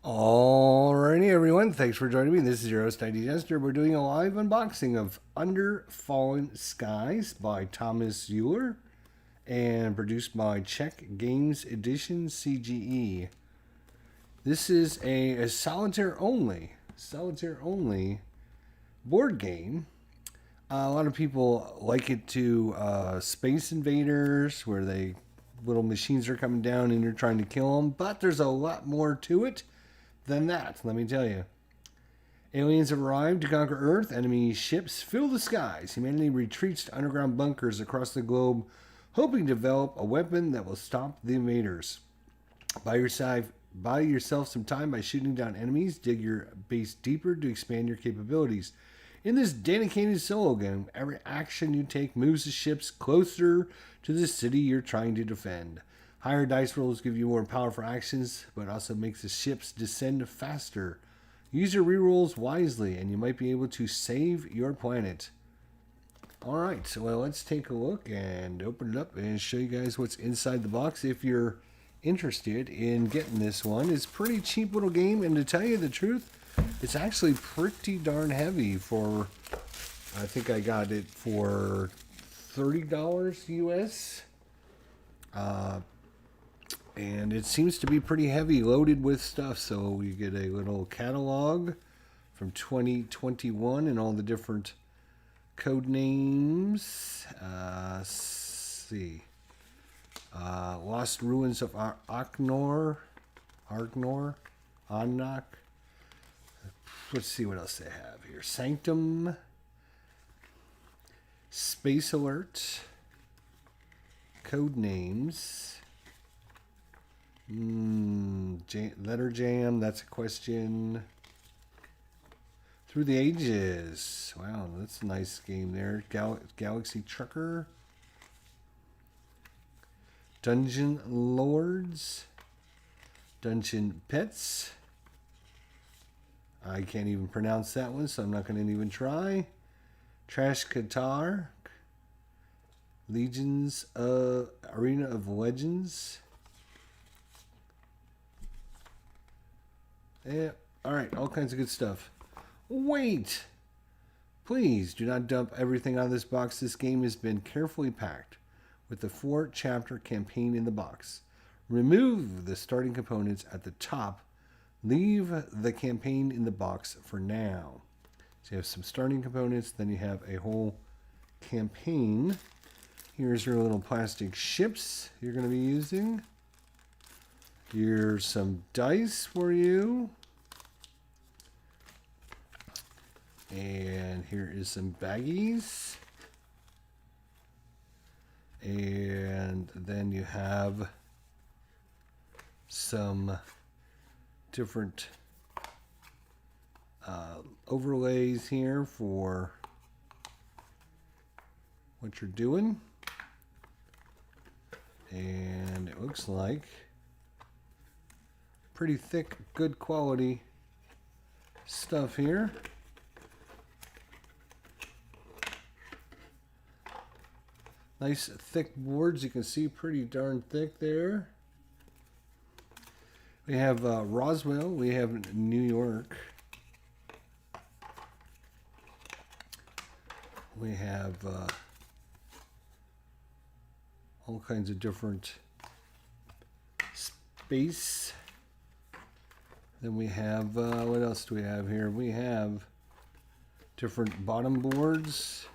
Alrighty, everyone. Thanks for joining me. This is your host, ID Jester. We're doing a live unboxing of Under Fallen Skies by Thomas Euler and produced by Czech Games Edition CGE. This is a solitaire only board game. A lot of people like it to Space Invaders, where little machines are coming down and you're trying to kill them. But there's a lot more to it than that, let me tell you. Aliens have arrived to conquer Earth. Enemy ships fill the skies. Humanity retreats to underground bunkers across the globe, hoping to develop a weapon that will stop the invaders. Buy yourself some time by shooting down enemies. Dig your base deeper to expand your capabilities. In this dedicated solo game, every action you take moves the ships closer to the city you're trying to defend. Higher dice rolls give you more powerful actions, but also makes the ships descend faster. Use your rerolls wisely, and you might be able to save your planet. Alright, so let's take a look and open it up and show you guys what's inside the box if you're interested in getting this one. It's a pretty cheap little game, and to tell you the truth, it's actually pretty darn heavy for, I think I got it for $30 US. And it seems to be pretty heavy, loaded with stuff. So you get a little catalog from 2021 and all the different code names. Lost Ruins of Argnor. Annak. Let's see what else they have here. Sanctum. Space Alert. Code names. Letter Jam, that's a question. Through the Ages. Wow, that's a nice game there. Galaxy Trucker. Dungeon Lords. Dungeon Pets. I can't even pronounce that one, so I'm not going to even try. Trash Qatar. Legions of Arena of Legends. Yeah, alright, all kinds of good stuff. Wait! Please do not dump everything out of this box. This game has been carefully packed with the 4-chapter campaign in the box. Remove the starting components at the top. Leave the campaign in the box for now. So you have some starting components, then you have a whole campaign. Here's your little plastic ships you're going to be using. Here's some dice for you. And here is some baggies. And then you have some different overlays here for what you're doing. And it looks like pretty thick, good quality stuff here. Nice thick boards, you can see pretty darn thick there. We have Roswell, we have New York. We have all kinds of different space. Then we have, what else do we have here? We have different bottom boards.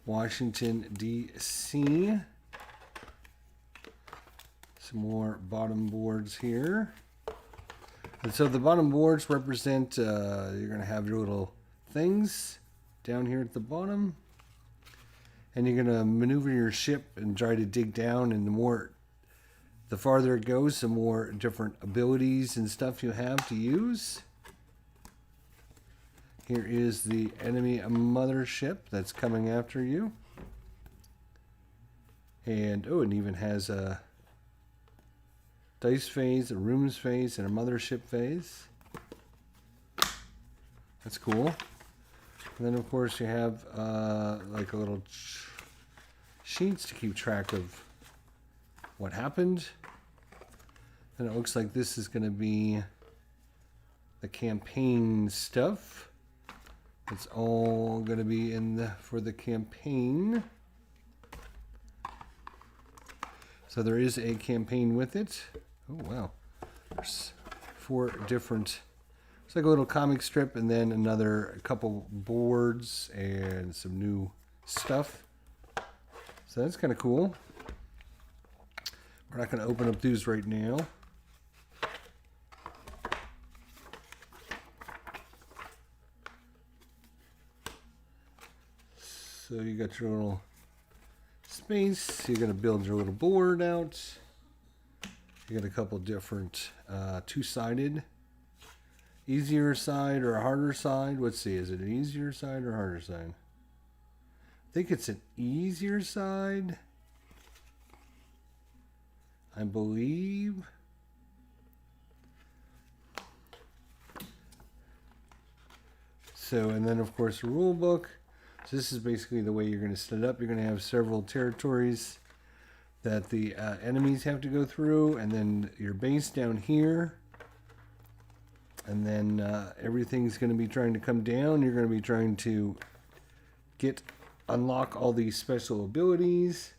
Washington, D.C. Some more bottom boards here. And so the bottom boards represent, you're going to have your little things down here at the bottom. And you're going to maneuver your ship and try to dig down, and the farther it goes, the more different abilities and stuff you have to use. Here is the enemy mothership that's coming after you. And, oh, it even has a dice phase, a rooms phase, and a mothership phase. That's cool. And then, of course, you have like a little sheets to keep track of what happened. And it looks like this is going to be the campaign stuff. It's all going to be for the campaign. So there is a campaign with it. Oh, wow. There's 4 different... It's like a little comic strip and then a couple boards and some new stuff. So that's kind of cool. We're not going to open up these right now. So you got your little space. You're going to build your little board out. You got a couple different two-sided. Easier side or a harder side? Let's see. Is it an easier side or a harder side? I think it's an easier side. I believe. So, and then of course the rule book. So this is basically the way you're going to set it up. You're going to have several territories that the enemies have to go through, and then your base down here. And then everything's going to be trying to come down. You're going to be trying to unlock all these special abilities.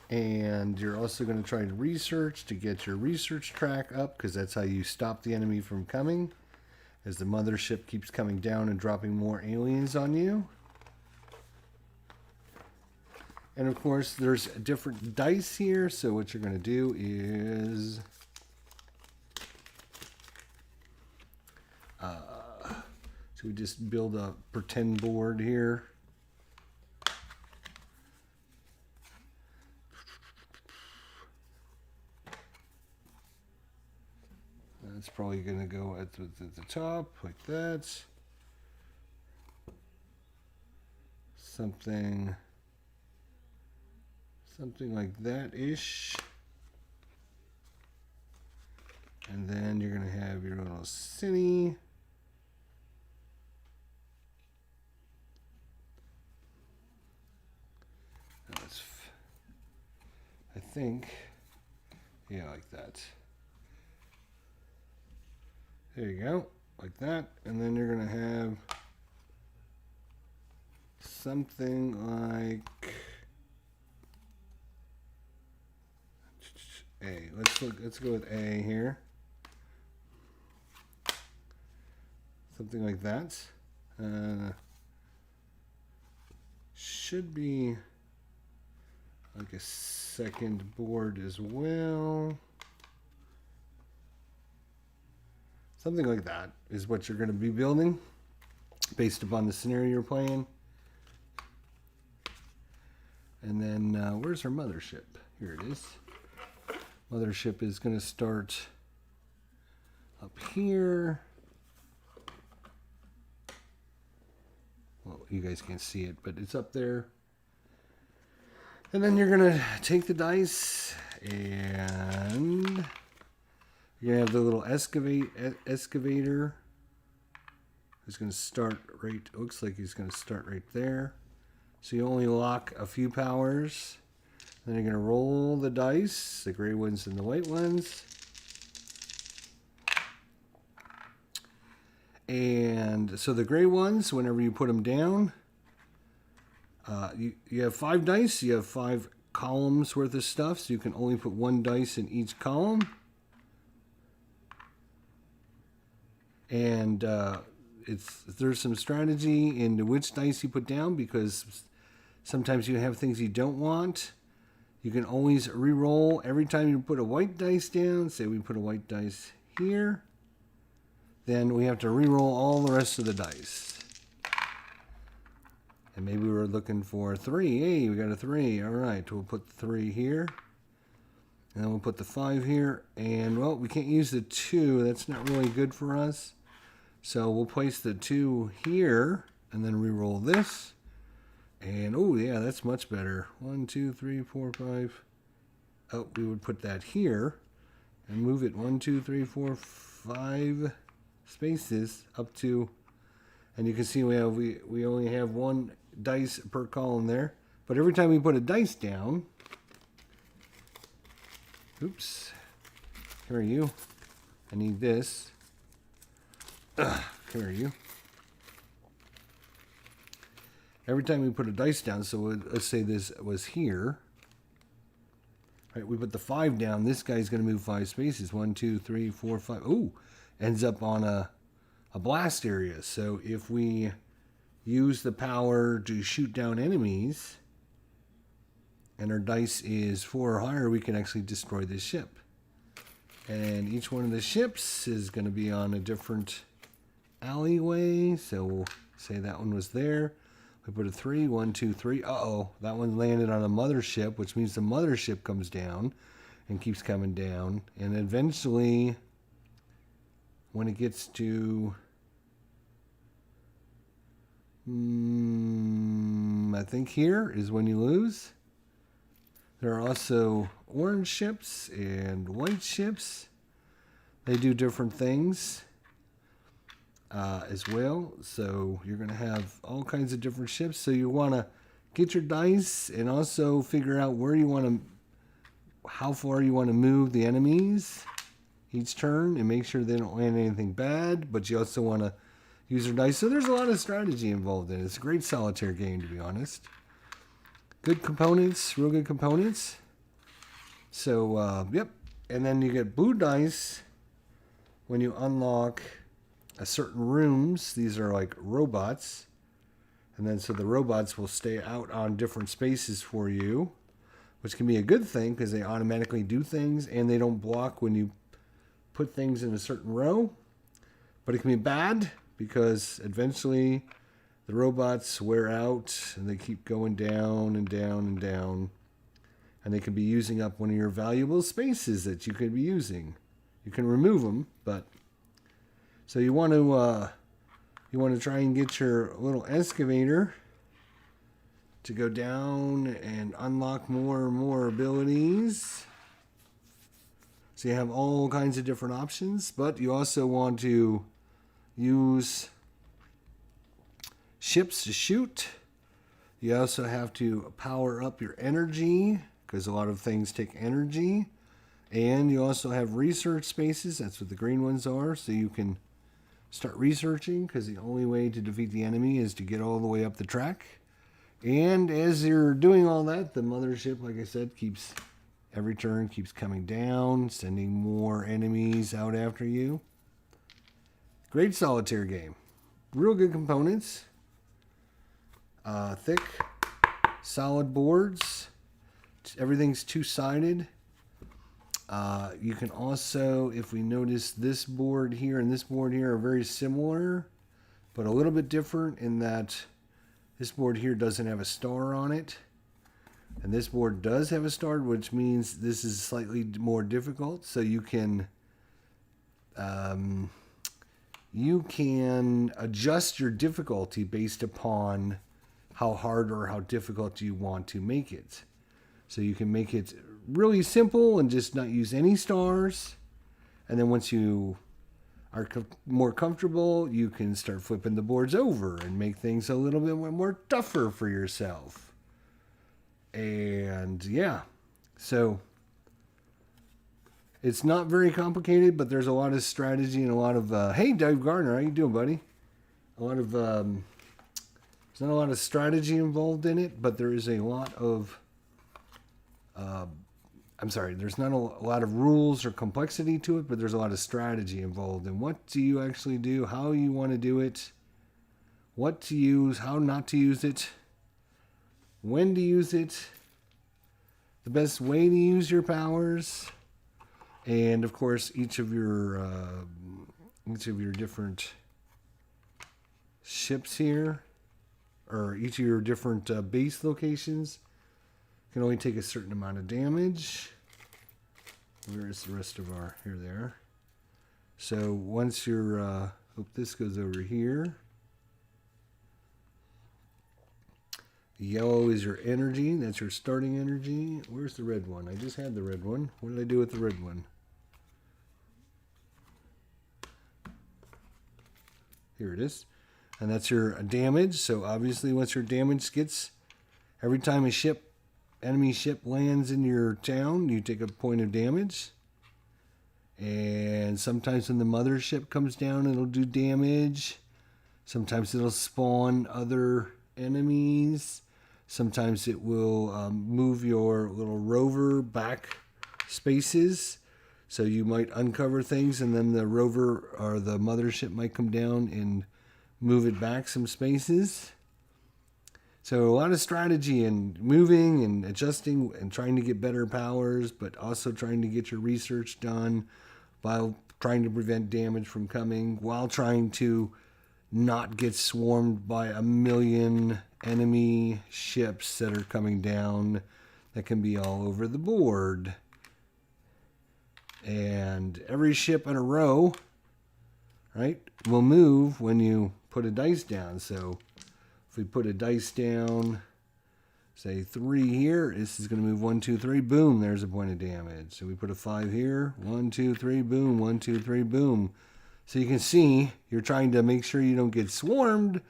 And you're also going to try to research to get your research track up, because that's how you stop the enemy from coming, as the mothership keeps coming down and dropping more aliens on you. And of course, there's different dice here. So what you're going to do is... so we just build a pretend board here. That's probably going to go at the top like that. Something like that-ish. And then you're going to have your little city. I think, yeah, like that. There you go, like that. And then you're going to have something like A. Let's go with A here. Something like that. Should be like a second board as well. Something like that is what you're going to be building based upon the scenario you're playing. And then where's our mothership? Here it is. Mothership is going to start up here. Well, you guys can't see it, but it's up there. And then you're going to take the dice and you're going to have the little excavator. Who's going to start right, looks like he's going to start right there. So you only lock a few powers. Then you're going to roll the dice, the gray ones and the white ones. And so the gray ones, whenever you put them down, you have 5 dice. You have 5 columns worth of stuff, so you can only put 1 dice in each column. And there's some strategy in which dice you put down, because sometimes you have things you don't want. You can always re-roll every time you put a white dice down. Say we put a white dice here. Then we have to re-roll all the rest of the dice. And maybe we're looking for 3. Hey, we got a 3. All right, we'll put the 3 here. And then we'll put the 5 here. And, well, we can't use the 2. That's not really good for us. So we'll place the 2 here and then re-roll this. And, oh, yeah, that's much better. 1, 2, 3, 4, 5. Oh, we would put that here and move it 1, 2, 3, 4, 5 spaces up to, and you can see we only have 1 dice per column there. But every time we put a dice down, oops, Where are you? I need this. Where are you? Every time we put a dice down, so let's say this was here. Right, we put the 5 down. This guy's going to move 5 spaces. 1, 2, 3, 4, 5. Ooh, ends up on a blast area. So if we use the power to shoot down enemies, and our dice is 4 or higher, we can actually destroy this ship. And each one of the ships is going to be on a different alleyway. So we'll say that one was there. We put a 3, 1, 2, 3. Uh-oh, that one landed on a mothership, which means the mothership comes down and keeps coming down. And eventually, when it gets to, I think here is when you lose. There are also orange ships and white ships. They do different things. As well, so you're going to have all kinds of different ships. So you want to get your dice and also figure out where you want to, how far you want to move the enemies each turn, and make sure they don't land anything bad. But you also want to use your dice. So there's a lot of strategy involved in it. It's a great solitaire game, to be honest. Good components, real good components. So yep, and then you get blue dice when you unlock certain rooms. These are like robots, and then so the robots will stay out on different spaces for you, which can be a good thing because they automatically do things and they don't block when you put things in a certain row. But it can be bad because eventually the robots wear out and they keep going down and down and down, and they can be using up one of your valuable spaces that you could be using. You can remove them, but so you want to try and get your little excavator to go down and unlock more and more abilities. So you have all kinds of different options, but you also want to use ships to shoot. You also have to power up your energy because a lot of things take energy. And you also have research spaces. That's what the green ones are. So you can start researching, because the only way to defeat the enemy is to get all the way up the track. And as you're doing all that, the mothership, like I said, keeps every turn keeps coming down, sending more enemies out after you. Great solitaire game. Real good components. Thick, solid boards. Everything's two-sided. You can also, if we notice, this board here and this board here are very similar, but a little bit different in that this board here doesn't have a star on it, and this board does have a star, which means this is slightly more difficult. So you can adjust your difficulty based upon how hard or how difficult you want to make it. So you can make it really simple and just not use any stars. And then once you are more comfortable, you can start flipping the boards over and make things a little bit more tougher for yourself. And yeah, so it's not very complicated, but there's a lot of strategy and a lot of, hey, Dave Gardner, how you doing, buddy? A lot of, there's not a lot of strategy involved in it, but there is a lot of, there's not a lot of rules or complexity to it, but there's a lot of strategy involved. And what do you actually do, how you want to do it, what to use, how not to use it, when to use it, the best way to use your powers, and of course each of your different ships here, or each of your different base locations can only take a certain amount of damage. Where is the rest of our, here they are. So once you're, this goes over here. Yellow is your energy, that's your starting energy. Where's the red one? I just had the red one. What did I do with the red one? Here it is. And that's your damage. So obviously once your damage gets, every time a enemy ship lands in your town, you take a point of damage. And sometimes when the mothership comes down, it'll do damage. Sometimes it'll spawn other enemies. Sometimes it will move your little rover back spaces. So you might uncover things, and then the rover or the mothership might come down and move it back some spaces. So a lot of strategy and moving and adjusting and trying to get better powers, but also trying to get your research done while trying to prevent damage from coming, while trying to not get swarmed by a million enemy ships that are coming down that can be all over the board. And every ship in a row, right, will move when you put a dice down. So if we put a dice down, say 3 here, this is going to move 1, 2, 3, boom, there's a point of damage. So we put a 5 here, 1, 2, 3, boom, 1, 2, 3, boom. So you can see you're trying to make sure you don't get swarmed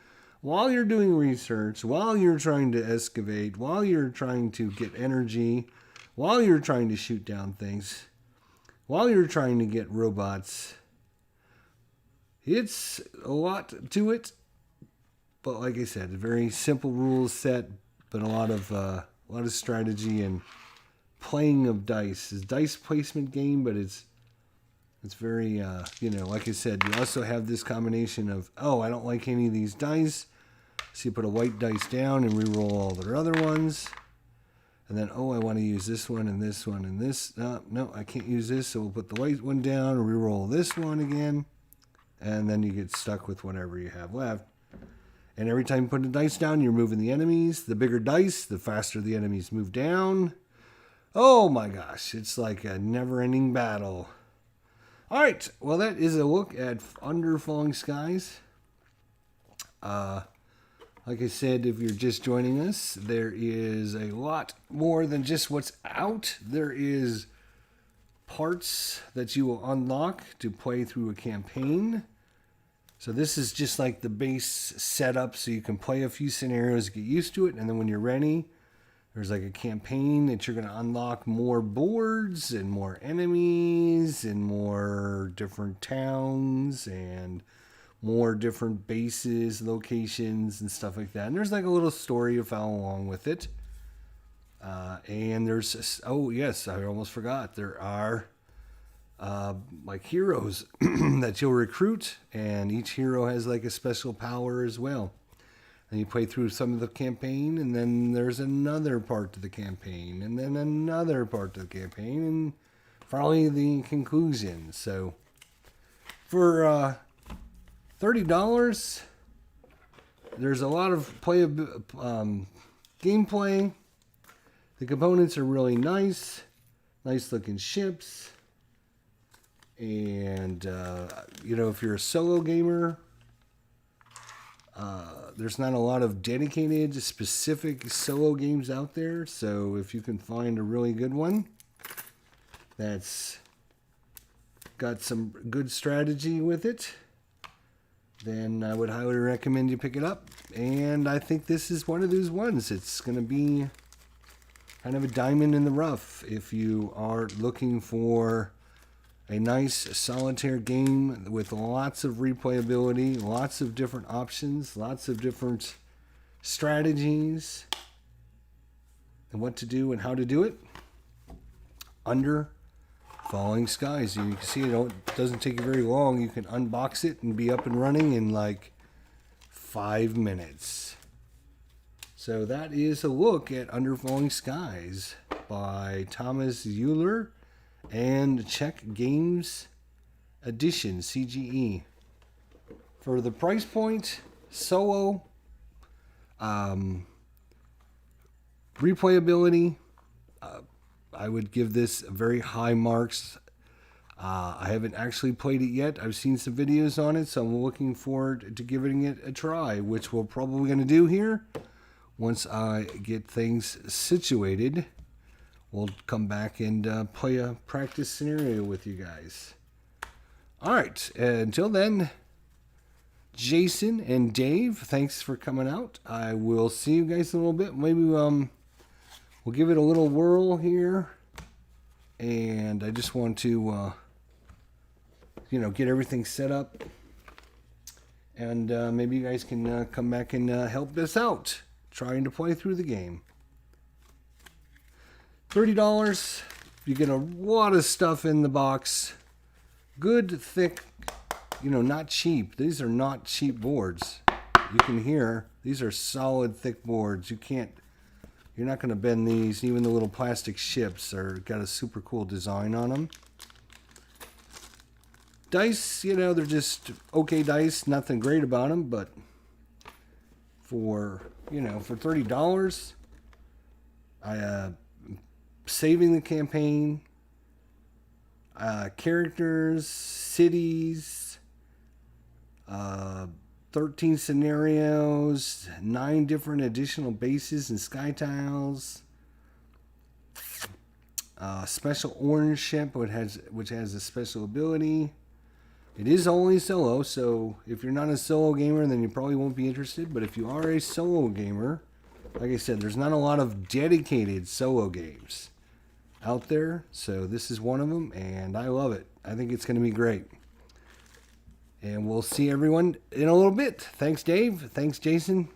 while you're doing research, while you're trying to excavate, while you're trying to get energy, while you're trying to shoot down things, while you're trying to get robots. It's a lot to it, but like I said, a very simple rules set, but a lot of strategy and playing of dice. It's a dice placement game, but it's very, like I said, you also have this combination of, oh, I don't like any of these dice. So you put a white dice down and re-roll all their other ones. And then, oh, I want to use this one and this one and this. No, I can't use this, so we'll put the white one down and re-roll this one again. And then you get stuck with whatever you have left. And every time you put a dice down, you're moving the enemies. The bigger dice, the faster the enemies move down. Oh my gosh, it's like a never-ending battle. All right, well, that is a look at Under Falling Skies. Like I said, if you're just joining us, there is a lot more than just what's out. There is parts that you will unlock to play through a campaign. So this is just like the base setup, so you can play a few scenarios, get used to it, and then when you're ready, there's like a campaign that you're going to unlock more boards and more enemies and more different towns and more different bases, locations, and stuff like that. And there's like a little story to follow along with it. And there's, oh yes, I almost forgot. There are like heroes that you'll recruit, and each hero has like a special power as well. And you play through some of the campaign, and then there's another part to the campaign, and then another part to the campaign, and finally the conclusion. So for $30, there's a lot of gameplay. The components are really nice looking ships. And, if you're a solo gamer, there's not a lot of dedicated, specific solo games out there. So if you can find a really good one that's got some good strategy with it, then I would highly recommend you pick it up. And I think this is one of those ones. It's going to be kind of a diamond in the rough if you are looking for a nice solitaire game with lots of replayability, lots of different options, lots of different strategies, and what to do and how to do it. Under Falling Skies. You can see it doesn't take you very long. You can unbox it and be up and running in like 5 minutes. So that is a look at Under Falling Skies by Thomas Euler and Czech Games Edition, CGE. For the price point, solo, replayability, I would give this very high marks. I haven't actually played it yet. I've seen some videos on it, so I'm looking forward to giving it a try, which we're probably going to do here. Once I get things situated, we'll come back and play a practice scenario with you guys. All right, until then, Jason and Dave, thanks for coming out. I will see you guys in a little bit. Maybe we'll give it a little whirl here. And I just want to get everything set up. And maybe you guys can come back and help us out trying to play through the game. $30. You get a lot of stuff in the box. Good, thick, not cheap. These are not cheap boards. You can hear these are solid, thick boards. You're not going to bend these. Even the little plastic ships got a super cool design on them. Dice, they're just okay dice. Nothing great about them, but for $30, saving the campaign, characters, cities, 13 scenarios, 9 different additional bases and sky tiles, special orange ship which has a special ability. It is only solo, so if you're not a solo gamer, then you probably won't be interested. But if you are a solo gamer, like I said, there's not a lot of dedicated solo games out there. So this is one of them, and I love it. I think it's going to be great. And we'll see everyone in a little bit. Thanks, Dave. Thanks, Jason.